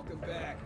Welcome back.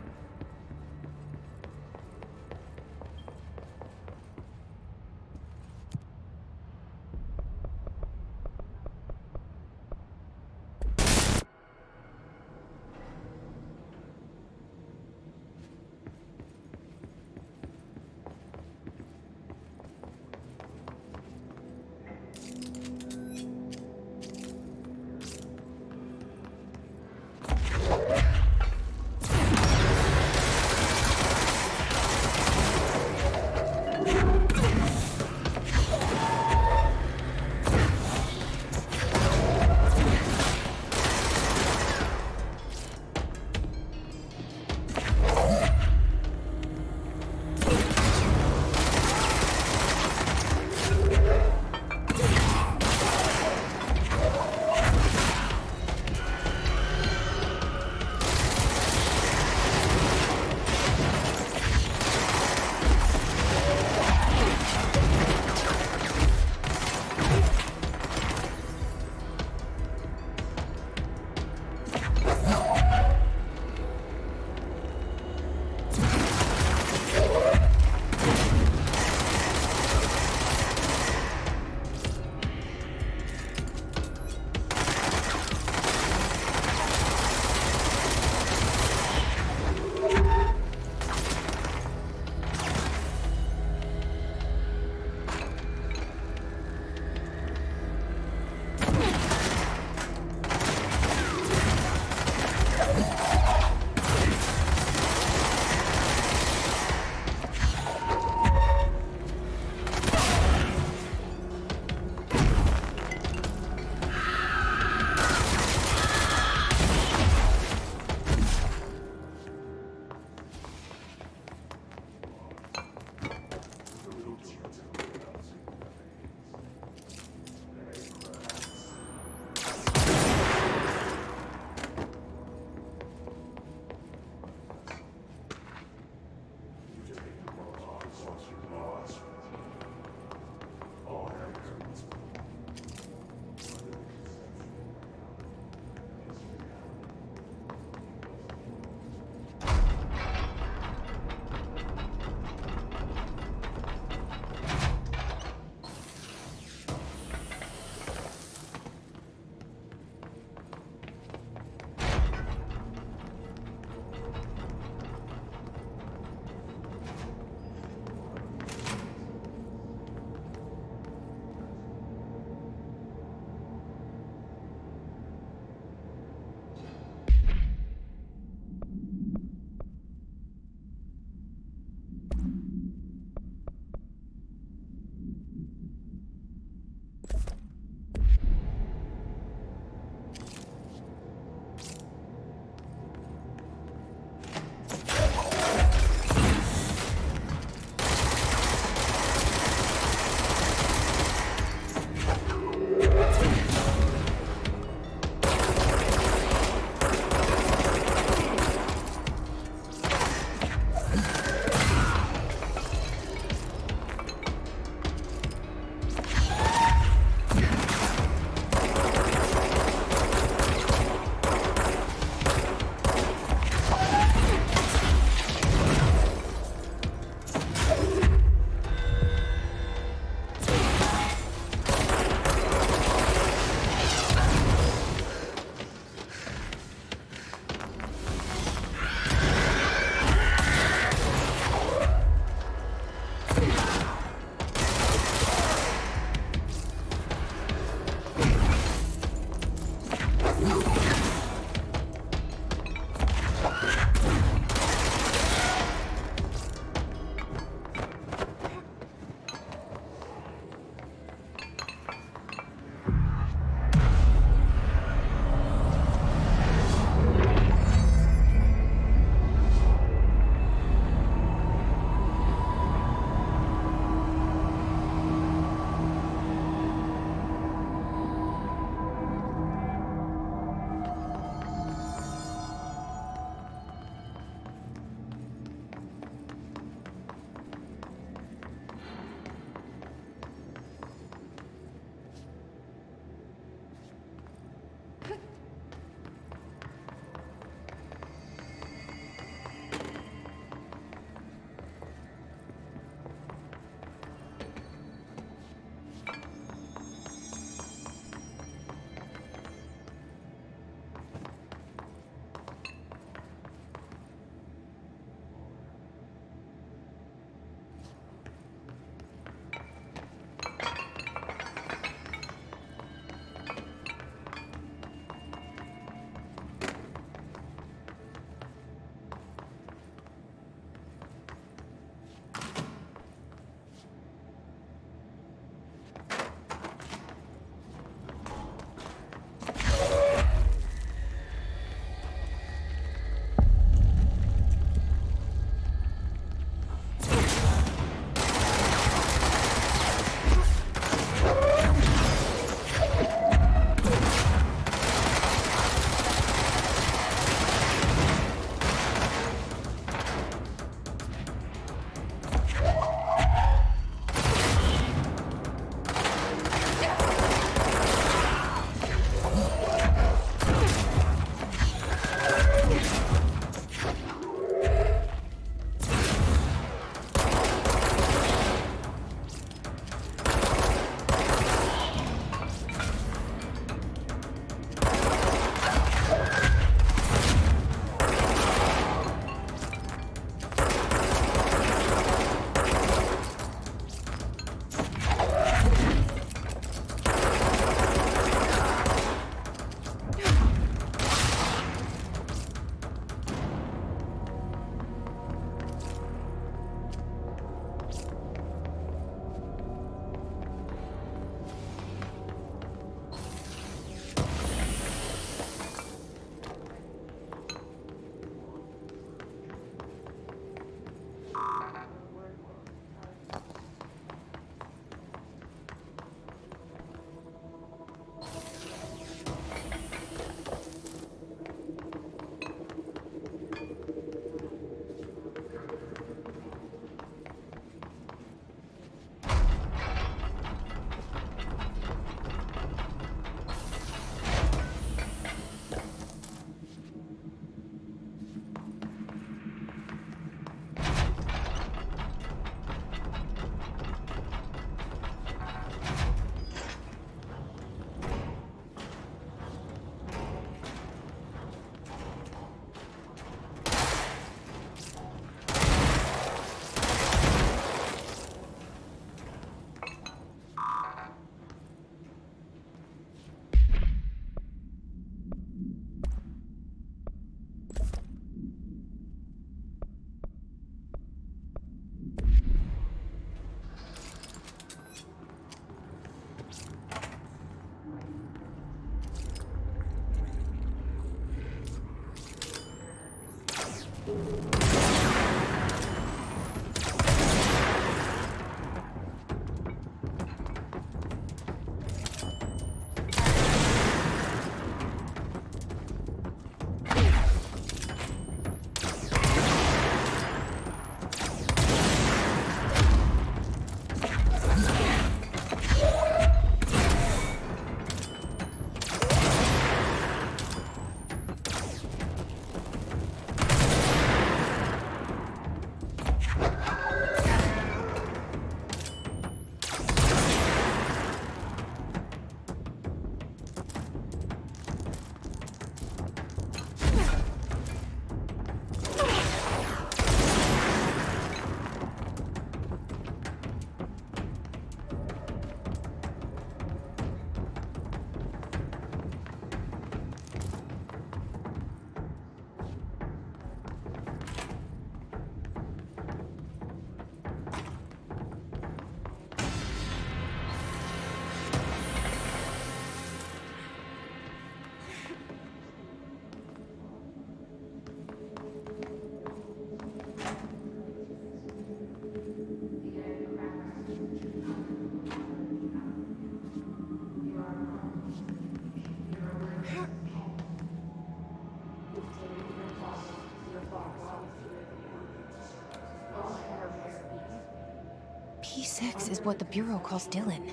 P6 is what the Bureau calls Dylan.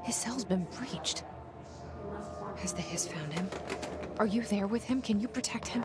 His cell's been breached. Has the Hiss found him? Are you there with him? Can you protect him?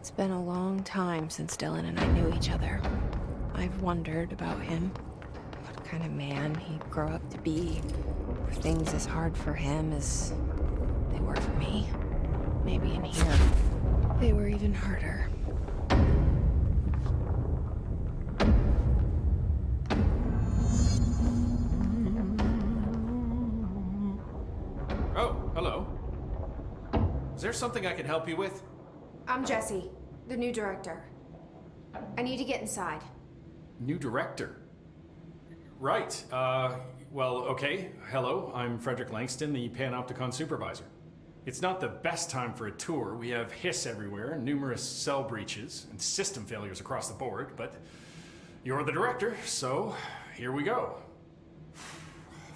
It's been a long time since Dylan and I knew each other. I've wondered about him. What kind of man he'd grow up to be. Were things as hard for him as they were for me? Maybe in here, they were even harder. Oh, hello. Is there something I can help you with? I'm Jessie, the new director. I need to get inside. New director? Right, well, okay. Hello, I'm Frederick Langston, the Panopticon supervisor. It's not the best time for a tour. We have hiss everywhere, numerous cell breaches, and system failures across the board, but you're the director, so here we go.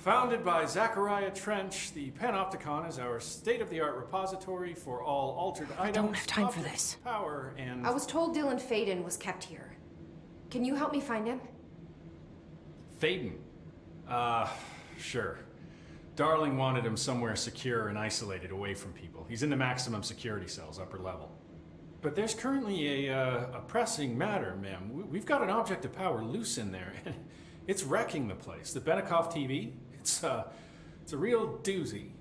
Founded by Zachariah Trench, the Panopticon is our state-of-the-art repository for all altered items. I don't have time for this. Power and... I was told Dylan Faden was kept here. Can you help me find him? Faden? Sure. Darling wanted him somewhere secure and isolated away from people. He's in the maximum security cells, upper level. But there's currently a pressing matter, ma'am. We've got an object of power loose in there, and it's wrecking the place. The Benikoff TV, it's a real doozy.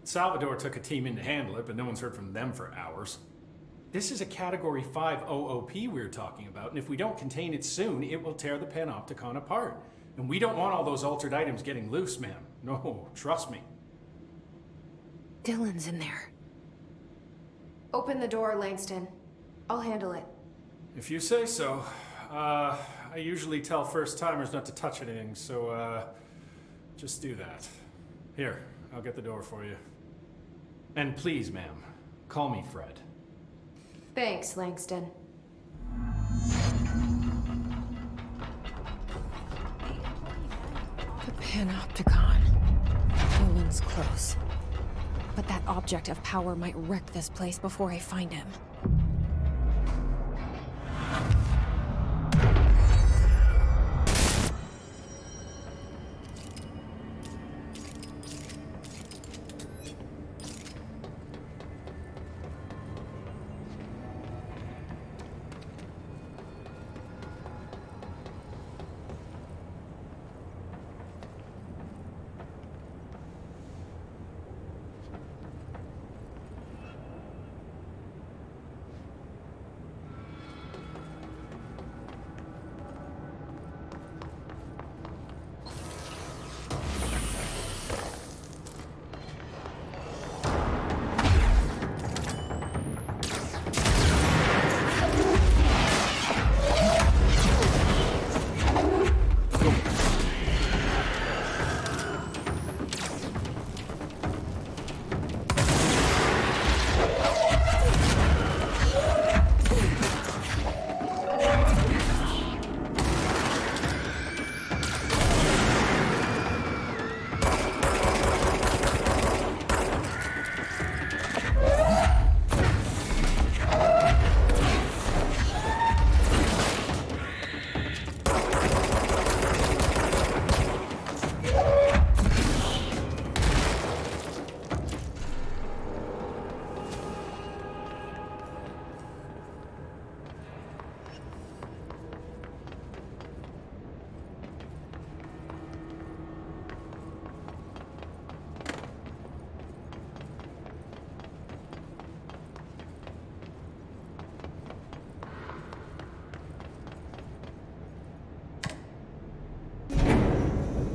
Salvador took a team in to handle it, but no one's heard from them for hours. This is a Category 5 OOP we're talking about, and if we don't contain it soon, it will tear the Panopticon apart. And we don't want all those altered items getting loose, ma'am. No, trust me. Dylan's in there. Open the door, Langston. I'll handle it. If you say so. I usually tell first-timers not to touch anything, so, Just do that. Here, I'll get the door for you. And please, ma'am, call me Fred. Thanks, Langston. The Panopticon. Dylan's close. But that object of power might wreck this place before I find him.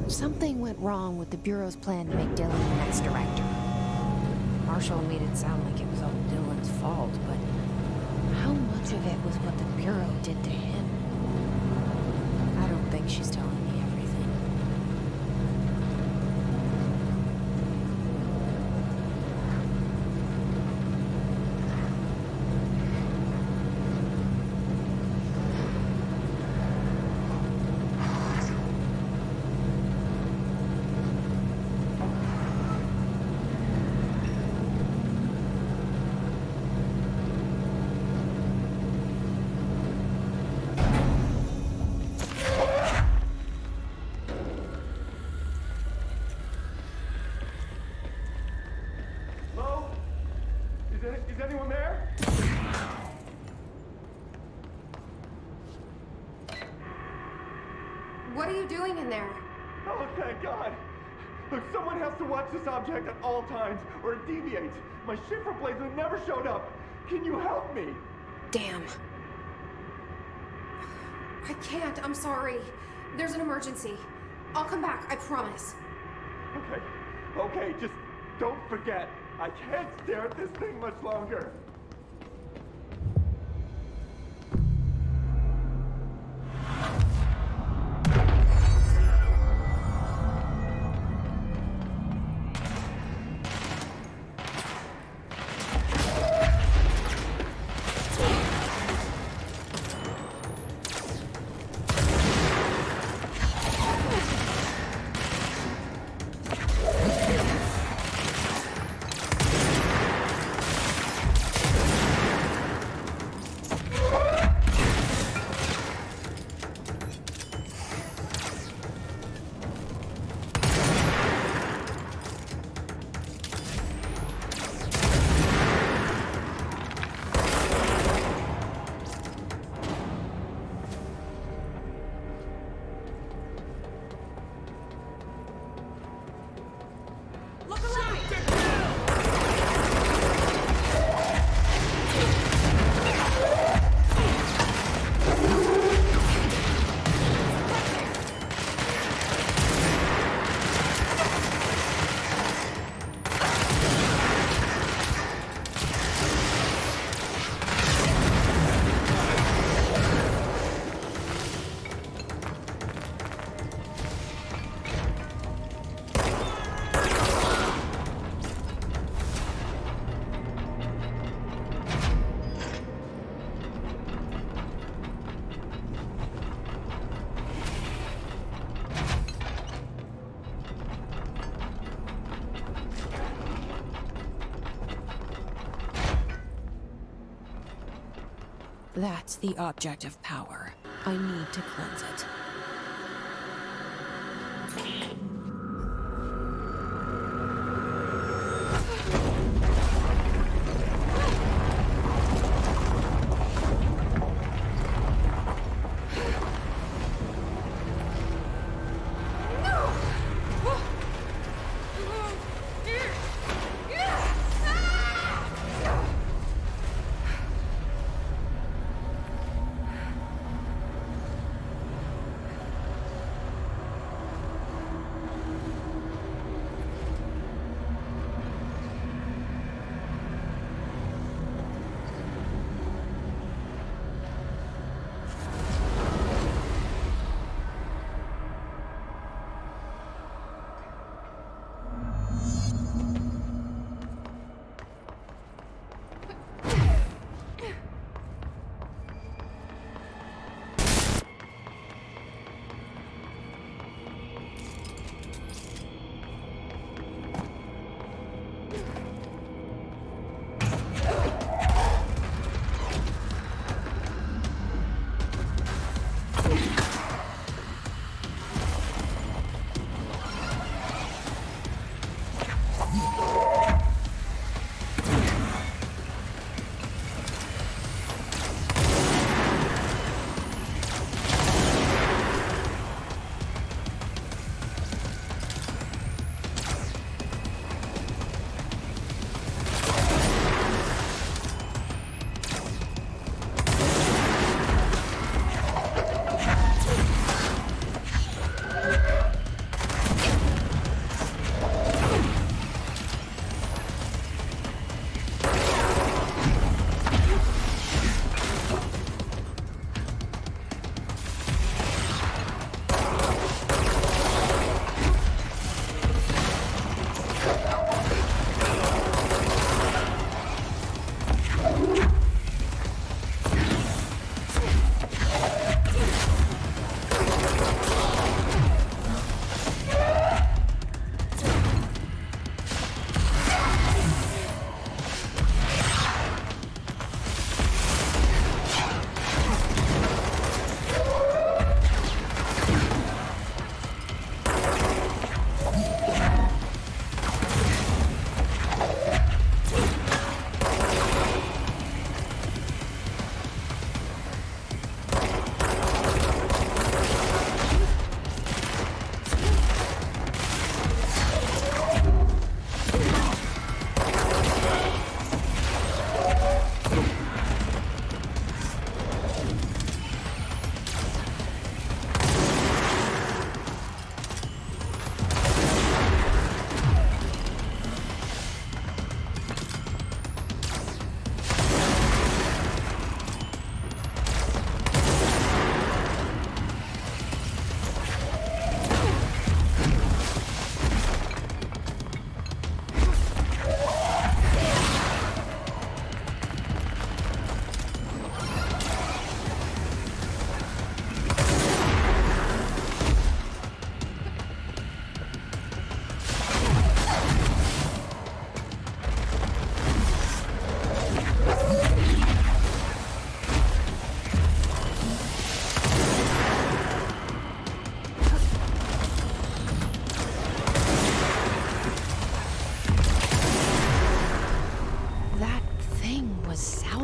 Something went wrong with the Bureau's plan to make Dylan the next director. Marshall made it sound like it was all Dylan's fault, but how much of it was what the Bureau did to him? I don't think she's telling me everything. Is anyone there? What are you doing in there? Oh, thank God. Look, someone has to watch this object at all times, or it deviates. My shift replacement never showed up. Can you help me? Damn. I can't, I'm sorry. There's an emergency. I'll come back, I promise. Okay, just don't forget. I can't stare at this thing much longer. That's the object of power. I need to cleanse it.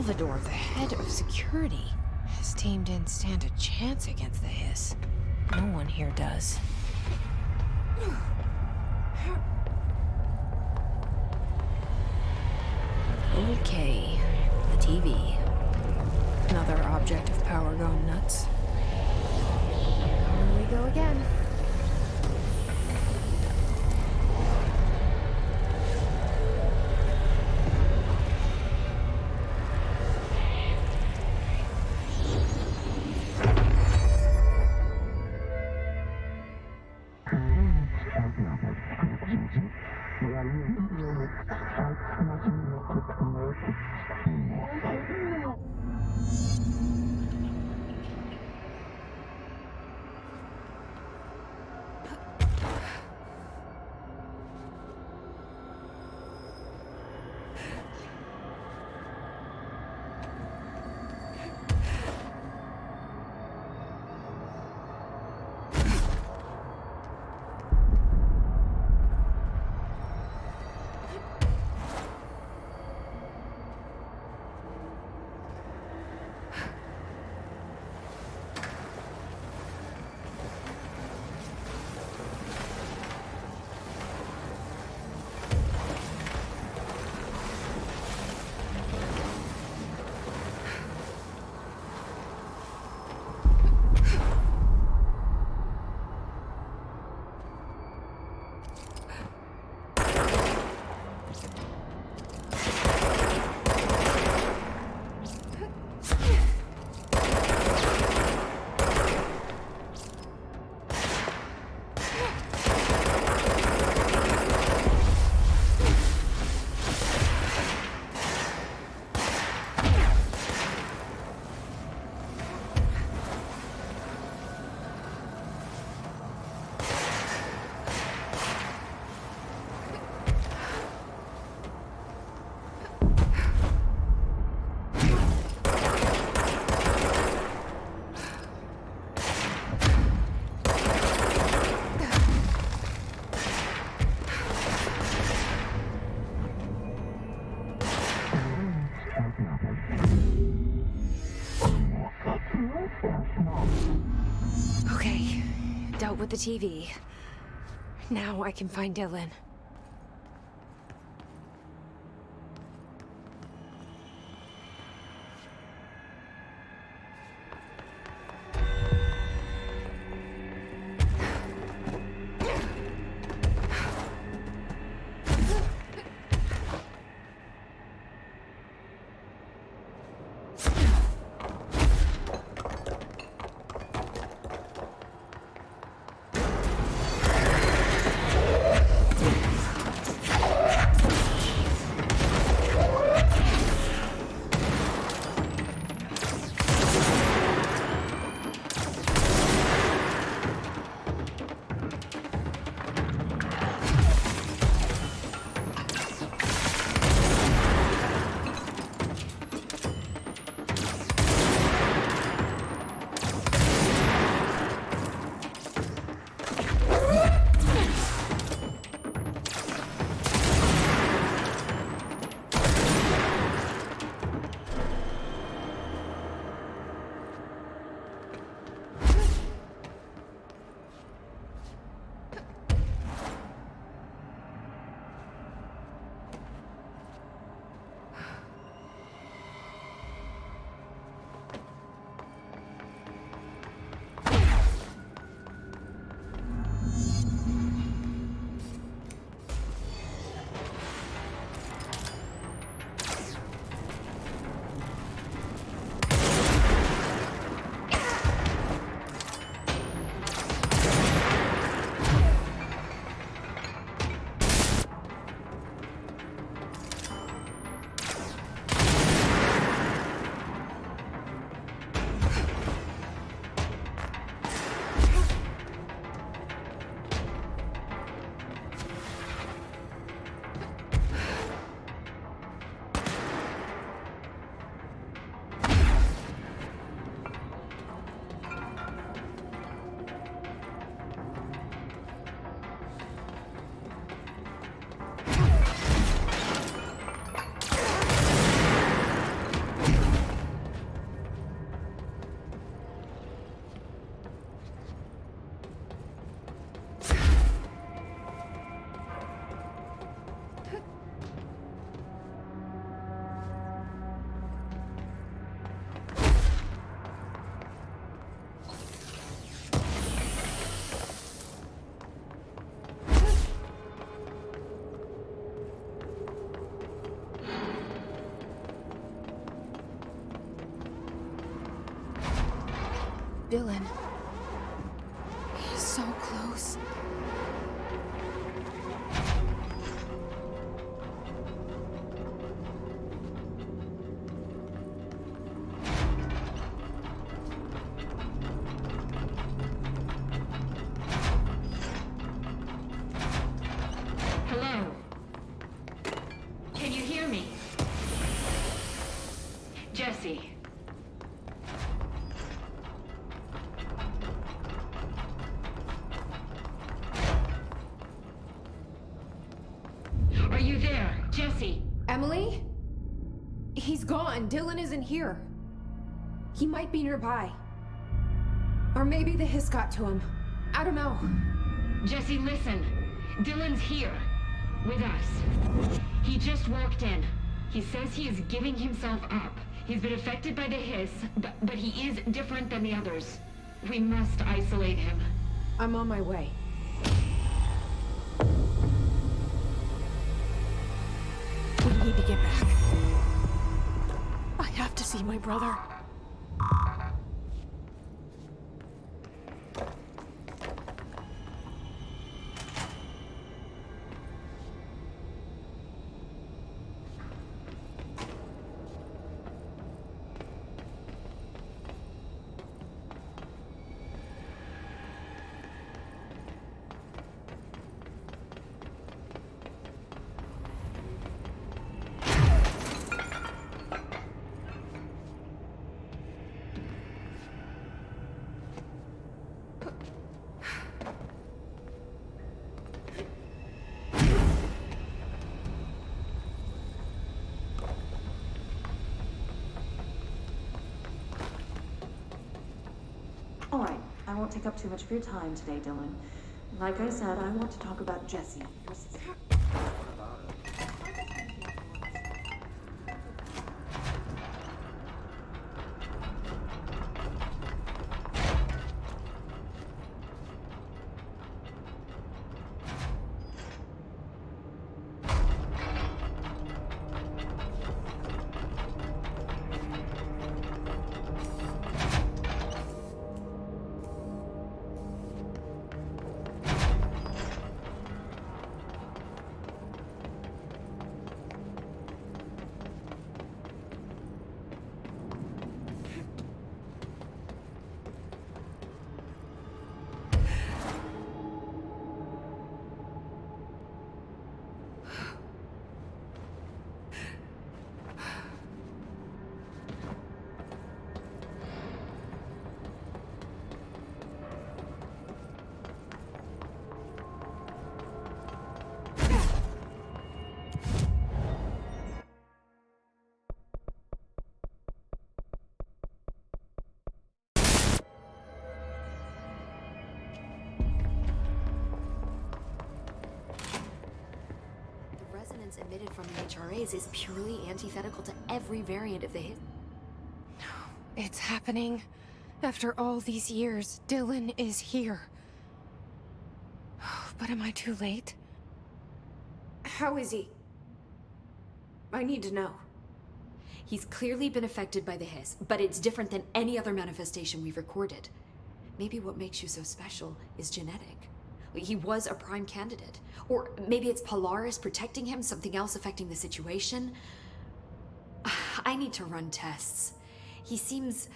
Salvador, the head of security. His team didn't stand a chance against the Hiss. No one here does. Okay, the TV. Another object of power gone nuts. Here we go again. dealt with the TV. Now I can find Dylan. Dylan. He's so close. Hello? Can you hear me? Jesse. Are you there, Jesse? Emily? He's gone. Dylan isn't here. He might be nearby. Or maybe the hiss got to him. I don't know. Jesse, listen. Dylan's here. With us. He just walked in. He says he is giving himself up. He's been affected by the hiss, but he is different than the others. We must isolate him. I'm on my way. We need to get back. I have to see my brother. won't take up too much of your time today, Dylan. Like I said, I want to talk about Jesse, your sister. Emitted from the HRAs is purely antithetical to every variant of the hit. It's happening. After all these years, Dylan is here. But am I too late? How is he? I need to know. He's clearly been affected by the hiss, but it's different than any other manifestation we've recorded. Maybe what makes you so special is genetic. He was a prime candidate. Or maybe it's Polaris protecting him, something else affecting the situation. I need to run tests. He seems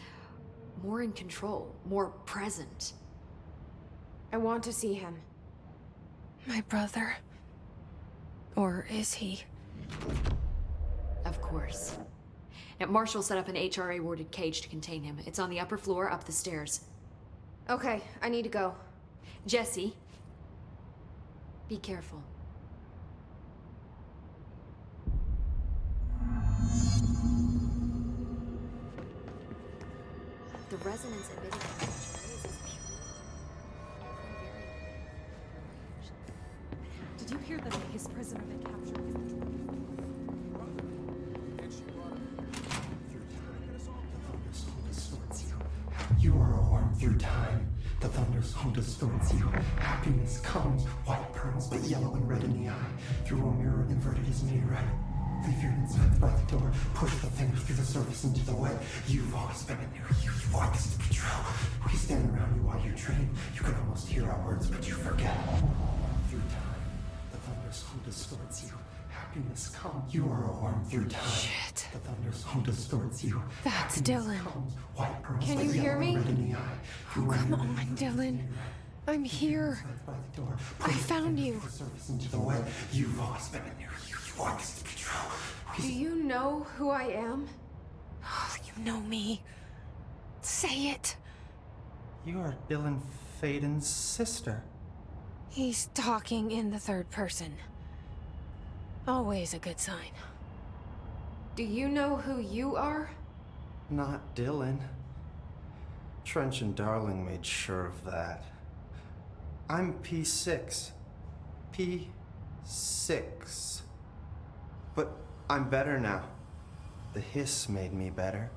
more in control, more present. I want to see him. My brother. Or is he? Of course. Now, Marshall set up an HRA-warded cage to contain him. It's on the upper floor, up the stairs. Okay, I need to go. Jesse, be careful. The resonance emitted from the HRAs is pure. Did you hear that the Hiss prisoner been captured? You are a worm through time. The thunder's home distorts you. Happiness comes, white pearls, but yellow and red in the eye. Through a mirror inverted is made right. Leave your insides by the door. Push the fingers through the surface into the wet. You've always been in there. You want this to be true. We stand around you while you dream. You can almost hear our words, but you forget. Through time, the thunder's home distorts you. Happiness comes. You are a worm through time. Shit. The thunder's home distorts you. That's Happiness Dylan. comes, white pearls, Can but you hear yellow and me? red in the eye. Oh, Through a come mirror on, inverted is Dylan. made right. I'm here. I found you. You've always been in there. You want this to be true. Do you know who I am? Oh, you know me. Say it. You are Dylan Faden's sister. He's talking in the third person. Always a good sign. Do you know who you are? Not Dylan. Trench and Darling made sure of that. I'm P6. P6. But I'm better now. The hiss made me better.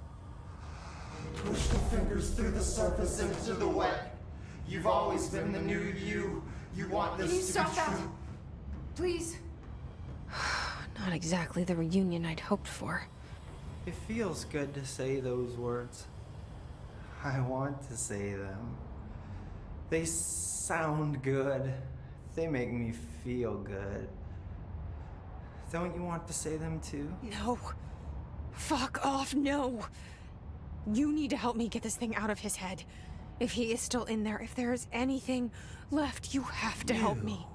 Push the fingers through the surface into the wet. You've always been the new you. You want this Can you to stop be that? true. Please. Not exactly the reunion I'd hoped for. It feels good to say those words. I want to say them. They sound good. They make me feel good. Don't you want to say them too? No. Fuck off, no. You need to help me get this thing out of his head. If he is still in there, if there is anything left, you have to help me.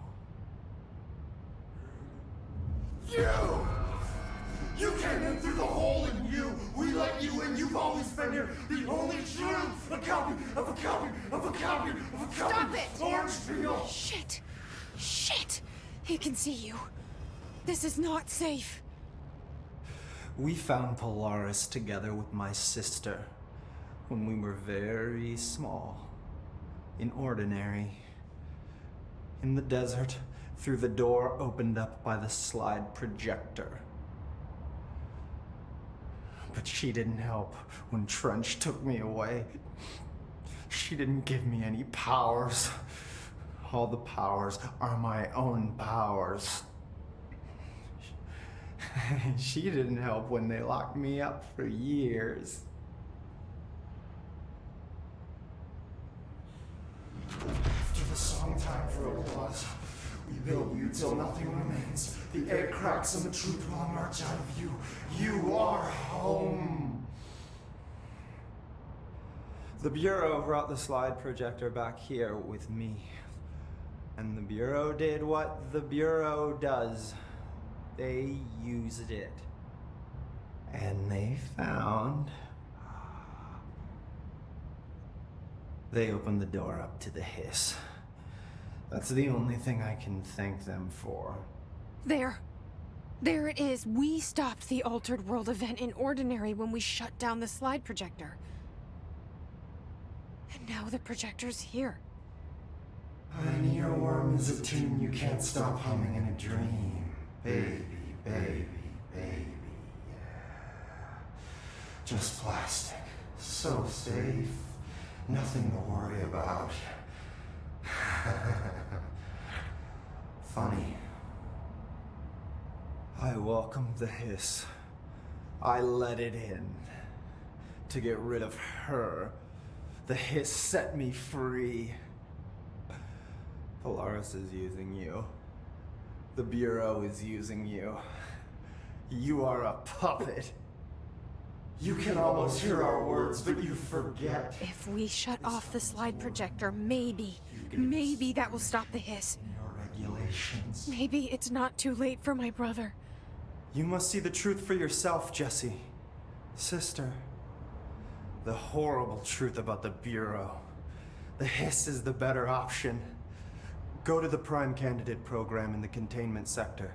You came in through the hole in you. We let you in. You've always been here. The only true. A copy of a copy of a copy of a copy. Stop it! Orange peel. Shit. Shit. He can see you. This is not safe. We found Polaris together with my sister when we were very small. in ordinary. In the desert, through the door opened up by the slide projector. But she didn't help when Trench took me away. She didn't give me any powers. All the powers are my own powers. She didn't help when they locked me up for years. After the song time for applause, we build you till nothing remains. The air cracks and the truth will emerge out of you. You are home. The Bureau brought the slide projector back here with me. And the Bureau did what the Bureau does. They used it. And they found... They opened the door up to the hiss. That's the only thing I can thank them for. There. There it is. We stopped the Altered World event in Ordinary when we shut down the slide projector. And now the projector's here. An earworm is a tune you can't stop humming in a dream. Baby, baby, baby, yeah. Just plastic. So safe. Nothing to worry about. Funny. I welcomed the hiss. I let it in. To get rid of her. The hiss set me free. Polaris is using you. The Bureau is using you. You are a puppet. You can almost hear our words, but you forget. If we shut off the slide projector, maybe that will stop the hiss. Your regulations. Maybe it's not too late for my brother. You must see the truth for yourself, Jesse. Sister. The horrible truth about the Bureau. The hiss is the better option. Go to the Prime Candidate program in the containment sector.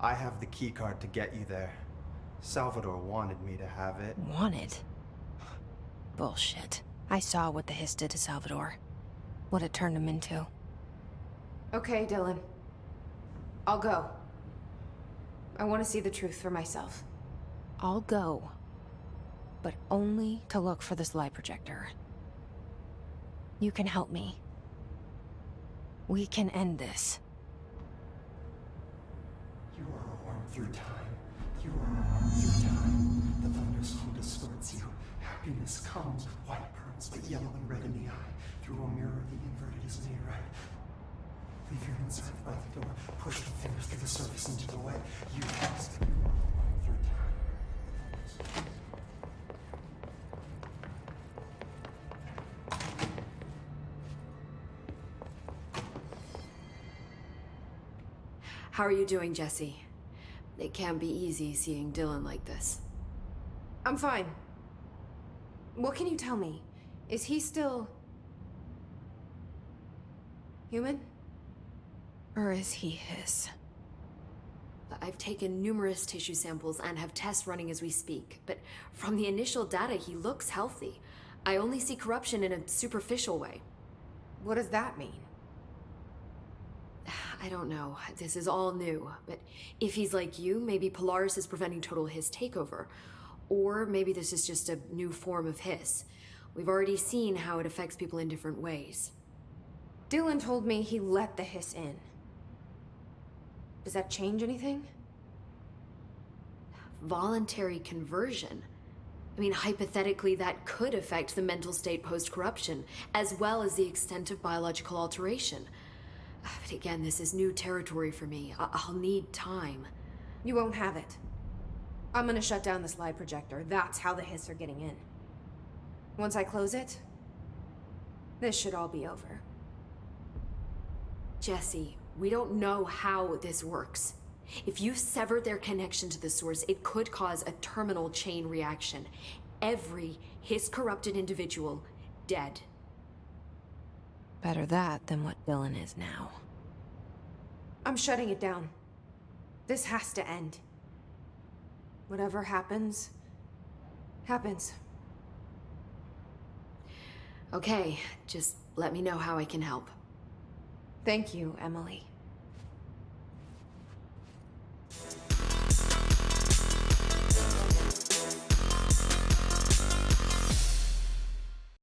I have the keycard to get you there. Salvador wanted me to have it. Wanted? Bullshit. I saw what the hiss did to Salvador. What it turned him into. Okay, Dylan. I'll go. I want to see the truth for myself. I'll go. But only to look for the slide projector. You can help me. We can end this. You are a worm through time. You are a worm through time. The thunder's home distorts you. Happiness comes, white burns, but yellow and red in the eye. Through a mirror, the inverted is made right. Leave your inside by the door. Push the fingers through the surface into the way. You must. You are a worm through time. How are you doing, Jesse? It can't be easy seeing Dylan like this. I'm fine. What can you tell me? Is he still... human? Or is he his? I've taken numerous tissue samples and have tests running as we speak, but from the initial data, he looks healthy. I only see corruption in a superficial way. What does that mean? I don't know. This is all new, but if he's like you, maybe Polaris is preventing total hiss takeover. Or maybe this is just a new form of hiss. We've already seen how it affects people in different ways. Dylan told me he let the hiss in. Does that change anything? Voluntary conversion. I mean, hypothetically, that could affect the mental state post-corruption, as well as the extent of biological alteration. But again, this is new territory for me. I'll need time. You won't have it. I'm gonna shut down the slide projector. That's how the hiss are getting in. Once I close it, this should all be over. Jesse, we don't know how this works. If you sever their connection to the source, it could cause a terminal chain reaction. Every hiss-corrupted individual dead. Better that than what Dylan is now. I'm shutting it down. This has to end. Whatever happens, happens. Okay, just let me know how I can help. Thank you, Emily.